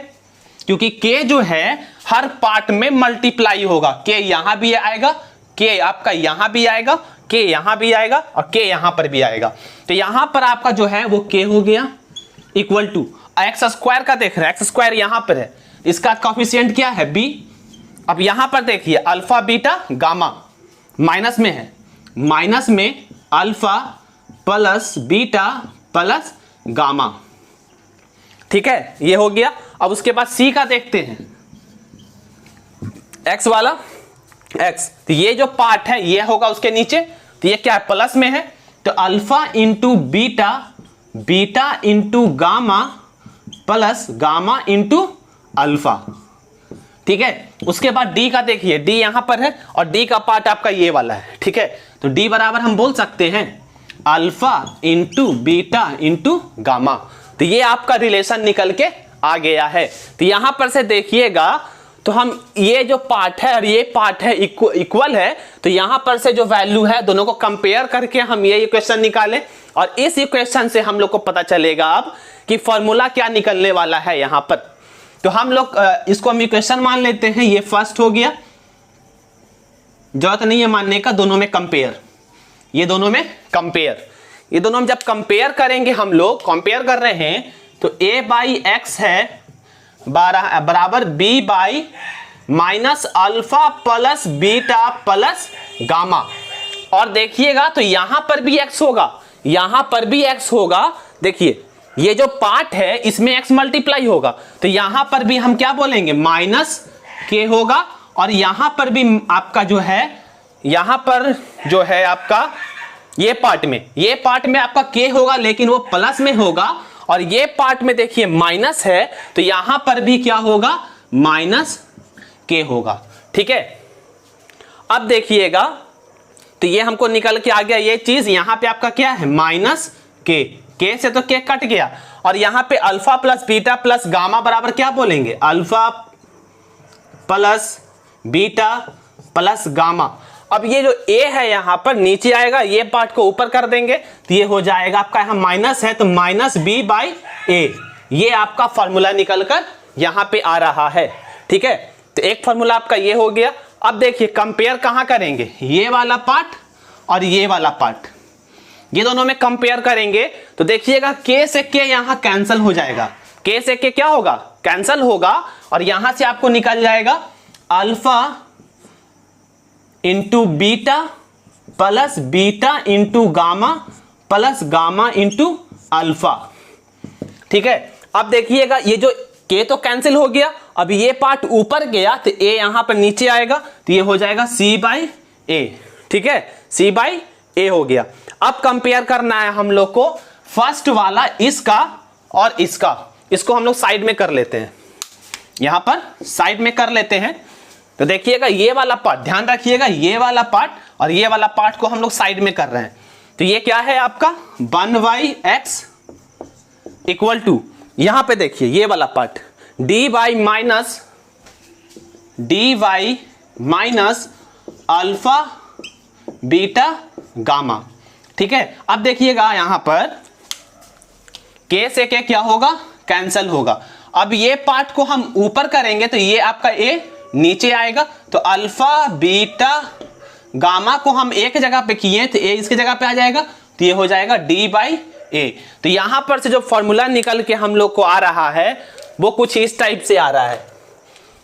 क्योंकि k जो है हर पार्ट में मल्टीप्लाई होगा, k यहां भी आएगा के आपका यहां भी आएगा, के यहां भी आएगा और के यहां पर भी आएगा। तो यहां पर आपका जो है वो के हो गया इक्वल टू एक्स स्क्वायर का, देख रहे हैं एक्स स्क्वायर यहां पर है, इसका कोफिशिएंट क्या है बी। अब यहां पर देखिए अल्फा बीटा गामा माइनस में है, माइनस में alpha plus beta plus gamma, ठीक है ये हो गया। अब उसके बाद सी का देखते हैं, एक्स वाला एक्स, तो ये जो पार्ट है ये होगा उसके नीचे, तो ये क्या है प्लस में है, तो alpha into beta, beta into gamma plus gamma into alpha, ठीक है। उसके बाद डी का देखिए, डी यहां पर है और डी का पार्ट आपका ये वाला है, ठीक है। तो डी बराबर हम बोल सकते हैं alpha into beta into gamma, तो ये आपका रिलेशन निकल के आ गया है। तो यहां पर से देखिएगा तो हम ये जो पार्ट है और ये पार्ट है इक्वल है, तो यहां पर से जो वैल्यू है दोनों को कंपेयर करके हम ये इक्वेशन निकालें और इस इक्वेशन से हम लोग को पता चलेगा अब कि फॉर्मूला क्या निकलने वाला है यहां पर। तो हम लोग इसको हम इक्वेशन मान लेते हैं, ये फर्स्ट हो गया, जरूरत नहीं है मानने का, दोनों में कंपेयर, ये दोनों में कंपेयर, ये दोनों में जब कंपेयर करेंगे हम लोग कंपेयर कर रहे हैं तो a बाई एक्स है बराबर b by minus alpha plus beta plus gamma, और देखिएगा तो यहां पर भी x होगा, यहां पर भी x होगा, देखिए ये जो पार्ट है इसमें x मल्टीप्लाई होगा, तो यहां पर भी हम क्या बोलेंगे माइनस के होगा, और यहां पर भी आपका जो है, यहां पर जो है आपका ये पार्ट में आपका के होगा लेकिन वो प्लस में होगा, और ये पार्ट में देखिए माइनस है तो यहां पर भी क्या होगा माइनस के होगा, ठीक है। अब देखिएगा तो ये हमको निकल के आ गया ये चीज, यहां पे आपका क्या है माइनस के से तो के कट गया, और यहां पे alpha plus beta plus gamma बराबर क्या बोलेंगे alpha plus beta plus gamma. अब ये जो a है यहां पर नीचे आएगा, ये पार्ट को ऊपर कर देंगे तो ये हो जाएगा आपका, यहां माइनस है तो माइनस बी बाई ए, ये आपका फॉर्मूला निकलकर यहां पे आ रहा है, ठीक है। तो एक फॉर्मूला आपका ये हो गया। अब देखिए कंपेयर कहां करेंगे, ये वाला पार्ट और ये वाला पार्ट, ये दोनों में कंपेयर करेंगे तो देखिएगा के से के यहां कैंसिल हो जाएगा, के से के क्या होगा कैंसिल होगा, और यहां से आपको निकल जाएगा alpha into beta plus beta into gamma plus gamma into alpha, ठीक है। अब देखिएगा ये जो के तो कैंसिल हो गया, अब ये पार्ट ऊपर गया तो ए यहां पर नीचे आएगा तो ये हो जाएगा सी बाई ए, ठीक है, सी बाई ए हो गया। अब कंपेयर करना है हम लोग को फर्स्ट वाला इसका और इसका, इसको हम लोग साइड में कर लेते हैं, यहां पर साइड में कर लेते हैं। तो देखिएगा ये वाला पार्ट, ध्यान रखिएगा ये वाला पार्ट और ये वाला पार्ट को हम लोग साइड में कर रहे हैं, तो ये क्या है आपका 1/x इक्वल टू, यहां पे देखिए ये वाला part dy minus alpha beta gamma, ठीक है। अब देखिएगा यहां पर के से के क्या होगा कैंसिल होगा, अब ये पार्ट को हम ऊपर करेंगे तो ये आपका a नीचे आएगा, तो अल्फा बीटा गामा को हम एक जगह पे किए तो a इसकी जगह पे आ जाएगा, तो ये हो जाएगा d बाई ए। तो यहां पर से जो फॉर्मूला निकल के हम लोग को आ रहा है वो कुछ इस टाइप से आ रहा है,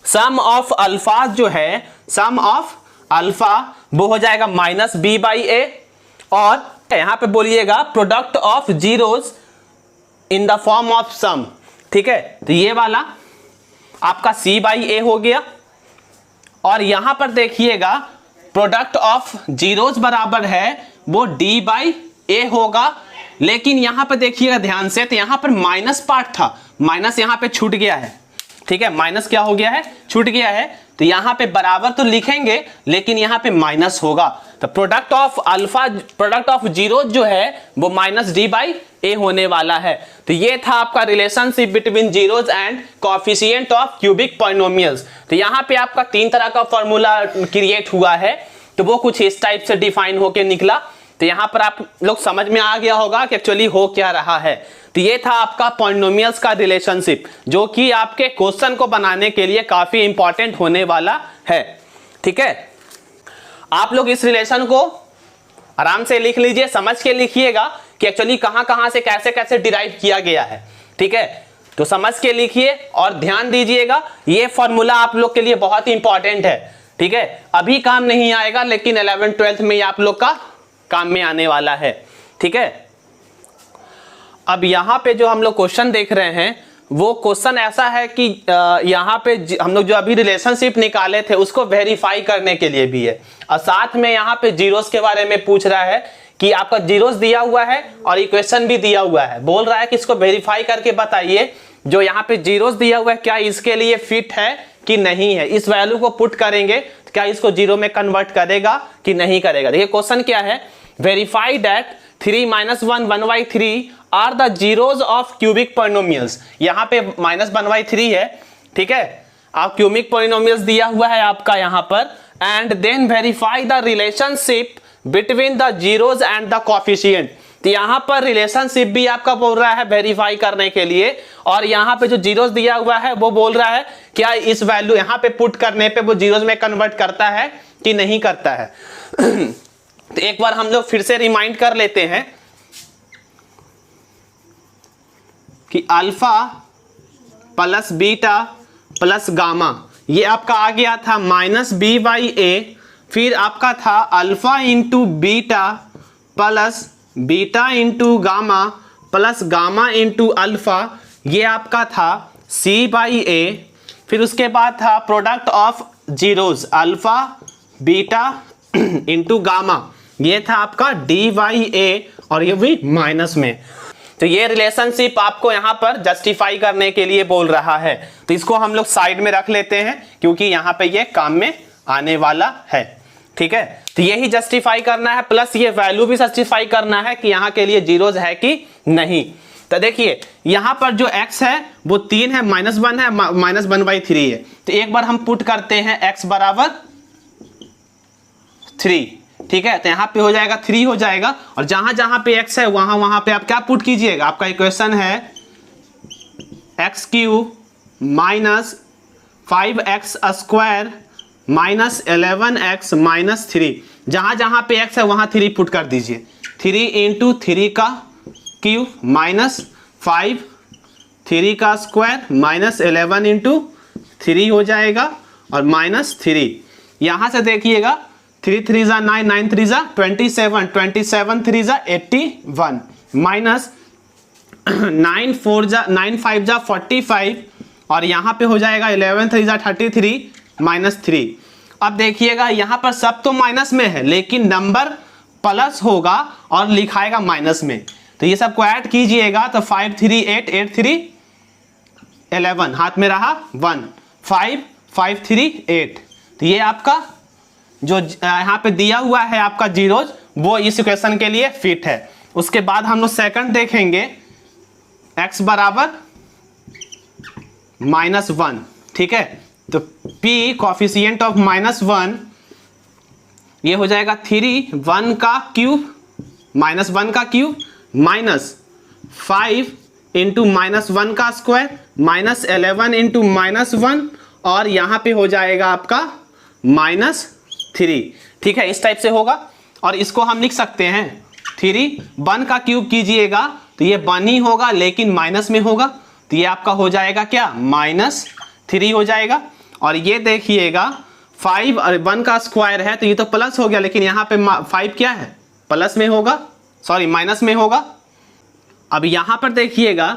सम ऑफ अल्फा जो है, सम ऑफ अल्फा वो हो जाएगा माइनस बी बाई ए, और यहां पे बोलिएगा product of zeros in the form of sum, ठीक है। तो ये वाला आपका सी बाई ए हो गया, और यहां पर देखिएगा प्रोडक्ट ऑफ जीरोस बराबर है वो डी बाई ए होगा, लेकिन यहां पर देखिएगा ध्यान से तो यहां पर माइनस पार्ट था, माइनस यहां पे छूट गया है, ठीक है, माइनस क्या हो गया है छूट गया है, तो यहां पे बराबर तो लिखेंगे लेकिन यहां पे माइनस होगा, तो product of alpha product of zero जो है वो माइनस डी बाई ए होने वाला है। तो ये था आपका relationship between zeros and coefficient of cubic polynomials. तो यहाँ पे आपका तीन तरह का फॉर्मूला क्रिएट हुआ है, तो वो कुछ इस टाइप से डिफाइन होके निकला। तो यहाँ पर आप लोग समझ में आ गया होगा कि एक्चुअली हो क्या रहा है। तो ये था आपका पॉलिनोमियल्स का रिलेशनशिप, जो कि आपके क्वेश्चन को बनाने के लिए काफी इंपॉर्टेंट होने वाला है, ठीक है। आप लोग इस रिलेशन को आराम से लिख लीजिए, समझ के लिखिएगा कि एक्चुअली कहां कहां से कैसे कैसे डिराइव किया गया है, ठीक है। तो समझ के लिखिए और ध्यान दीजिएगा, ये फॉर्मूला आप लोग के लिए बहुत ही इंपॉर्टेंट है, ठीक है। अभी काम नहीं आएगा लेकिन 11th 12th में ये आप लोग का काम में आने वाला है, ठीक है। अब यहां पे जो हम लोग क्वेश्चन देख रहे हैं वो क्वेश्चन ऐसा है कि यहाँ पे हम लोग जो अभी रिलेशनशिप निकाले थे उसको वेरीफाई करने के लिए भी है, और साथ में यहाँ पे जीरोस के बारे में पूछ रहा है कि आपका जीरोस दिया हुआ है और इक्वेशन भी दिया हुआ है, बोल रहा है कि इसको वेरीफाई करके बताइए जो यहाँ पे जीरोस दिया हुआ है क्या इसके लिए फिट है कि नहीं है, इस वैल्यू को पुट करेंगे तो क्या इसको जीरो में कन्वर्ट करेगा कि नहीं करेगा। देखिए क्वेश्चन क्या है, verify that 3 - 1 1/3 are the zeros of cubic polynomials. यहाँ पे -1/3 है, ठीक है, आप क्यूबिक पॉलिनोमियल्स दिया हुआ है आपका यहाँ पर, and then verify the relationship between the zeros and the coefficient. तो यहाँ पर रिलेशनशिप भी आपका बोल रहा है वेरीफाई करने के लिए, और यहाँ पे जो जीरोस दिया हुआ है वो बोल रहा है क्या इस वैल्यू यहाँ पे पुट करने पे वो जीरोस में कन्वर्ट करता है कि नहीं करता है। तो एक बार हम लोग फिर से रिमाइंड कर लेते हैं कि alpha plus beta plus gamma, ये आपका आ गया था -b/a, फिर आपका था alpha into beta plus beta into gamma plus gamma into alpha, ये आपका था c/a, फिर उसके बाद था product of zeros alpha beta into gamma, ये था आपका d/a, और ये भी माइनस में। तो ये रिलेशनशिप आपको यहाँ पर जस्टिफाई करने के लिए बोल रहा है, तो इसको हम लोग साइड में रख लेते हैं क्योंकि यहाँ पे ये काम में आने वाला है, ठीक है। तो यही जस्टिफाई करना है, प्लस ये वैल्यू भी जस्टिफाई करना है कि यहाँ के लिए जीरोस है कि नहीं। तो देखिए यहाँ पर जो x है वो 3 है, -1 है, -1/3 है, तो एक बार हम पुट करते हैं x बराबर 3, ठीक है। तो यहाँ पे हो जाएगा 3 हो जाएगा, और जहां जहां पे x है वहां पे आप क्या पुट कीजिएगा, आपका इक्वेशन है x³ - 5x² - 11x - 3, जहां जहां पे x है वहां 3 पुट कर दीजिए, 3 × 3 का क्यूब -5 3 का स्क्वायर -11 × 3 हो जाएगा और -3। यहां से देखिएगा 3 3 जा 9 9 3 जा 27 27 3 जा 81 माइनस 9 4 जा 9 5 जा 45, और यहाँ पे हो जाएगा 11 3 जा 33 -3। अब देखिएगा यहाँ पर सब तो माइनस में है लेकिन नंबर प्लस होगा और लिखाएगा माइनस में, तो ये सबको ऐड कीजिएगा तो 5 3 8 8 3 11, हाथ में रहा 1 5 5 3 8। तो ये आपका जो यहाँ पे दिया हुआ है आपका जीरोज वो इस इक्वेशन के लिए फिट है। उसके बाद हम लोग सेकंड देखेंगे x बराबर -1, ठीक है। तो p कोफिशिएंट ऑफ -1 ये हो जाएगा 3 1 का क्यूब -1 का क्यूब -5 इंटू -1 का स्क्वायर -11 इंटू -1, और यहाँ पे हो जाएगा आपका -3, ठीक है। इस टाइप से होगा, और इसको हम लिख सकते हैं 3 1 का क्यूब कीजिएगा तो ये 1 ही होगा लेकिन माइनस में होगा, तो ये आपका हो जाएगा क्या -3 हो जाएगा। और ये देखिएगा 5 और 1 का स्क्वायर है तो ये तो प्लस हो गया, लेकिन यहाँ पे 5 क्या है प्लस में होगा, सॉरी माइनस में होगा। अब यहाँ पर देखिएगा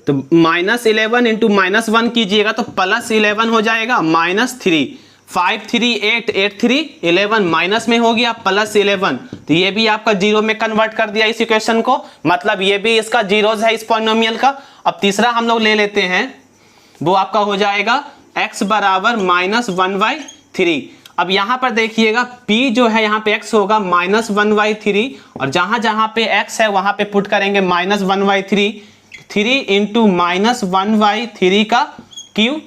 तो -11 इंटू -1 कीजिएगा तो +11 हो जाएगा -3 5 3 8 8 3 11 माइनस में हो गया +11, तो ये भी आपका जीरो में कन्वर्ट कर दिया इस इक्वेशन को, मतलब ये भी इसका जीरोज है इस पॉलिनोमियल का। अब तीसरा हम लोग ले लेते हैं, वो आपका हो जाएगा x बराबर -1/3। अब यहाँ पर देखिएगा p जो है यहाँ पे x होगा -1/3, और जहां जहां पे x है वहां पे पुट करेंगे -1/3, 3 इंटू -1/3 का क्यूब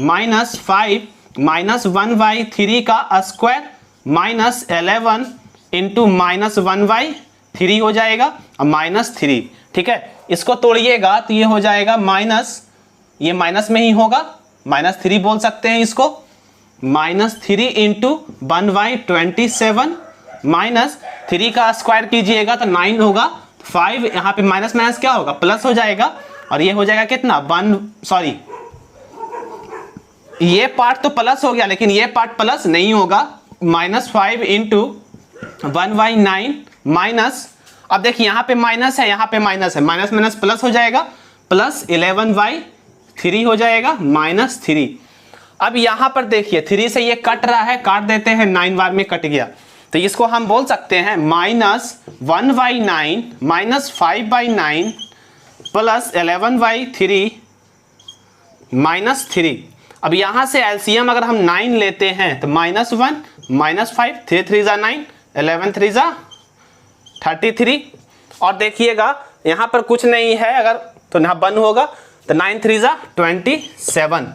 -5 -1/3 का स्क्वायर -11 इंटू -1/3 हो जाएगा और -3, ठीक है। इसको तोड़िएगा तो ये हो जाएगा ये माइनस में ही होगा, -3 बोल सकते हैं इसको, -3 इंटू 1/27 माइनस 3 का स्क्वायर कीजिएगा तो 9 होगा। 5 यहाँ पे माइनस माइनस क्या होगा, प्लस हो जाएगा, और ये हो जाएगा कितना, ये पार्ट तो प्लस हो गया लेकिन ये पार्ट प्लस नहीं होगा। -5 इंटू 1/9 माइनस, अब देखिए यहाँ पे माइनस है, यहाँ पे माइनस है, माइनस माइनस प्लस हो जाएगा, प्लस 11/3 हो जाएगा -3। अब यहाँ पर देखिए 3 से ये कट रहा है, काट देते हैं, 9 बार में कट गया, तो इसको हम बोल सकते हैं -1/9 -5/9 प्लस 11/3 -3। अब यहां से एलसीएम अगर हम 9 लेते हैं तो -1 -5 3 3 जा 9 11 3 जा 33। और देखिएगा यहां पर कुछ नहीं है अगर तो यहाँ 1 होगा तो 9 3 जा 27।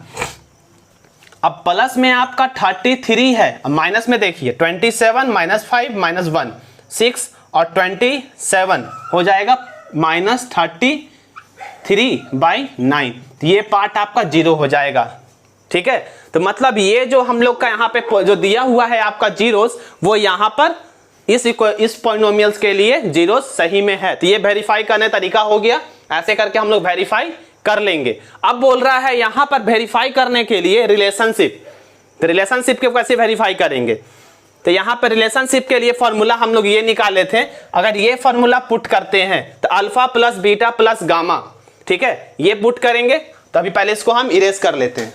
अब प्लस में आपका 33 है, अब माइनस में देखिए 27 -5 -1 6 और 27 हो जाएगा -33/9। तो ये पार्ट आपका 0 हो जाएगा। ठीक है, तो मतलब ये जो हम लोग का यहाँ पे जो दिया हुआ है आपका जीरोस, वो यहाँ पर इस पॉलिनोमियल्स के लिए जीरो सही में है। तो ये वेरीफाई करने तरीका हो गया, ऐसे करके हम लोग वेरीफाई कर लेंगे। अब बोल रहा है यहाँ पर वेरीफाई करने के लिए रिलेशनशिप, तो रिलेशनशिप के कैसे वेरीफाई करेंगे, तो यहाँ पर रिलेशनशिप के लिए फॉर्मूला हम लोग ये निकाले थे। अगर ये फॉर्मूला पुट करते हैं तो alpha plus beta plus gamma, ठीक है, ये पुट करेंगे। तो अभी पहले इसको हम इरेज कर लेते हैं।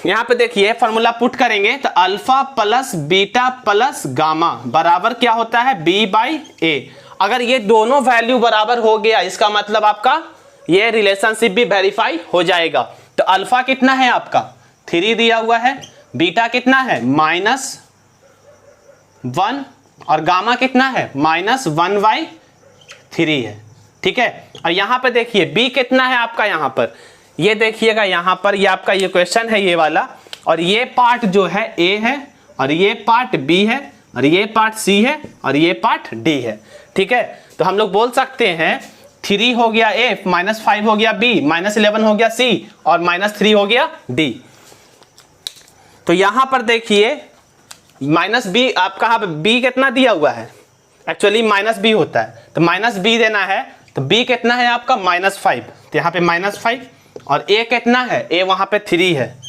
यहाँ पे देखिए फॉर्मूला पुट करेंगे तो alpha plus beta plus gamma बराबर क्या होता है, B/A। अगर ये दोनों वैल्यू बराबर हो गया इसका मतलब आपका ये रिलेशनशिप भी वेरीफाई हो जाएगा। तो अल्फा कितना है आपका 3 दिया हुआ है, बीटा कितना है -1 और गामा कितना है -1/3 है। ठीक है, और यहाँ पे देखिए B कितना है आपका, यहाँ पर ये देखिएगा, यहाँ पर ये आपका ये क्वेश्चन है ये वाला, और ये पार्ट जो है A है और ये पार्ट B है और ये पार्ट C है और ये पार्ट D है। ठीक है, तो हम लोग बोल सकते हैं 3 हो गया A, -5 हो गया B, -11 हो गया C और -3 हो गया D। तो यहाँ पर देखिए -B आपका B कितना दिया हुआ है, एक्चुअली -B होता है, तो -B देना है। तो B कितना है आपका -5, तो यहाँ पे -5 और A कितना है, A वहां पे 3 है।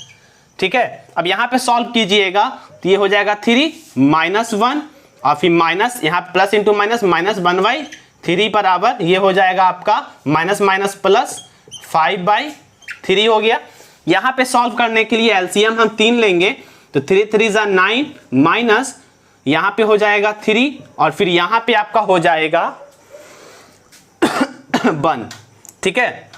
ठीक है, अब यहाँ पे सॉल्व कीजिएगा तो ये हो जाएगा 3 -1 और फिर माइनस यहाँ प्लस इंटू माइनस -1/3 बराबर ये हो जाएगा आपका माइनस माइनस प्लस 5/3 हो गया। यहाँ पे सॉल्व करने के लिए एलसीएम हम 3 लेंगे तो 3 3 जा 9 माइनस यहाँ पे हो जाएगा 3 और फिर यहाँ पे आपका हो जाएगा 1। ठीक है,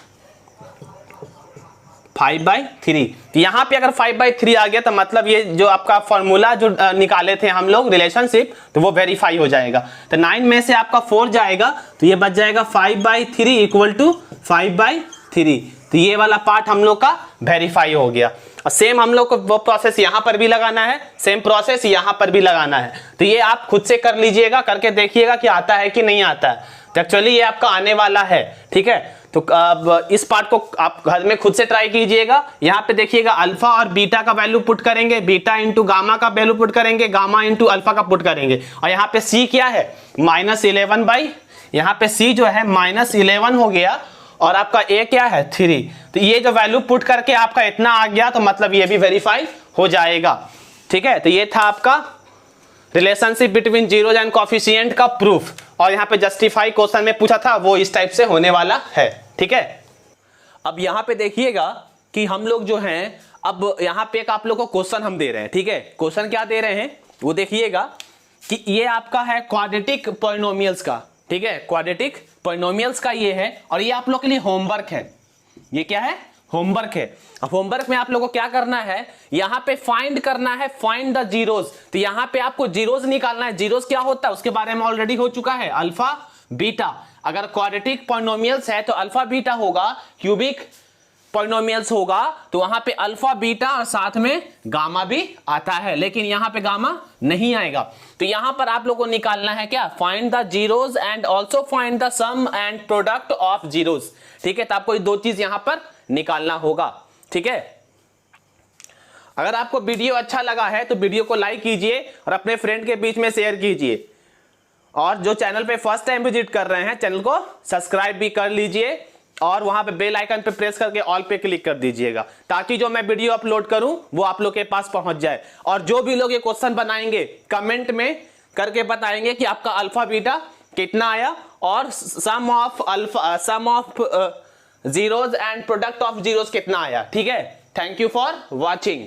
5/3। तो यहाँ पे अगर 5/3 आ गया तो मतलब ये जो आपका फॉर्मूला जो निकाले थे हम लोग रिलेशनशिप, तो वो वेरीफाई हो जाएगा। तो 9 में से आपका 4 जाएगा तो ये बच जाएगा 5/3 इक्वल टू 5/3। तो ये वाला पार्ट हम लोग का वेरीफाई हो गया। और सेम हम लोग को वो प्रोसेस यहाँ पर भी लगाना है, सेम प्रोसेस यहाँ पर भी लगाना है। तो ये आप खुद से कर लीजिएगा, करके देखिएगा कि आता है कि नहीं आता है। तो एक्चुअली ये आपका आने वाला है। ठीक है, तो अब इस पार्ट को आप घर में खुद से ट्राई कीजिएगा। यहाँ पे देखिएगा अल्फा और बीटा का वैल्यू पुट करेंगे, बीटा इंटू गामा का वैल्यू पुट करेंगे, गामा इंटू अल्फा का पुट करेंगे। और यहाँ पे सी क्या है -11 यहाँ पे सी जो है -11 हो गया और आपका ए क्या है 3। तो ये जो वैल्यू पुट करके आपका इतना आ गया तो मतलब ये भी वेरीफाई हो जाएगा। ठीक है, तो ये था आपका relationship between zeros and coefficient का प्रूफ। और यहाँ पे जस्टिफाई क्वेश्चन में पूछा था वो इस टाइप से होने वाला है। ठीक है, अब यहाँ पे देखिएगा कि हम लोग जो हैं, अब यहाँ पे एक आप लोग को क्वेश्चन हम दे रहे हैं। ठीक है, क्वेश्चन क्या दे रहे हैं वो देखिएगा कि ये आपका है क्वाड्रेटिक पॉलिनोमियल्स का। ठीक है, क्वाड्रेटिक पॉलिनोमियल्स का ये है और ये आप लोग के लिए होमवर्क है। ये क्या है, होमवर्क है। अब होमवर्क में आप लोगों को क्या करना है, यहाँ पे फाइंड करना है, फाइंड द जीरोस। तो यहाँ पे आपको जीरोस निकालना है। जीरोस क्या होता है उसके बारे में ऑलरेडी हो चुका है, अल्फा बीटा। अगर क्वाड्रेटिक पॉलिनोमियल्स है तो अल्फा बीटा होगा, क्यूबिक पॉलिनोमियल्स होगा तो वहां पे अल्फा बीटा और साथ में गामा भी आता है, लेकिन यहाँ पे गामा नहीं आएगा। तो यहाँ पर आप लोगों को निकालना है क्या, find the zeros and also find the sum and product of zeros. ठीक है, तो आपको ये दो चीज यहाँ पर निकालना होगा। ठीक है, अगर आपको वीडियो अच्छा लगा है तो वीडियो को लाइक कीजिए और अपने फ्रेंड के बीच में शेयर कीजिए, और जो चैनल पे फर्स्ट टाइम विजिट कर रहे हैं चैनल को सब्सक्राइब भी कर लीजिए और वहां पे बेल आइकन पे प्रेस करके ऑल पे क्लिक कर दीजिएगा, ताकि जो मैं वीडियो अपलोड करूं वो आप लोग के पास पहुंच जाए। और जो भी लोग ये क्वेश्चन बनाएंगे कमेंट में करके बताएंगे कि आपका अल्फा बीटा कितना आया और sum of zeros and product of zeros कितना आया। ठीक है, थैंक यू फॉर वॉचिंग।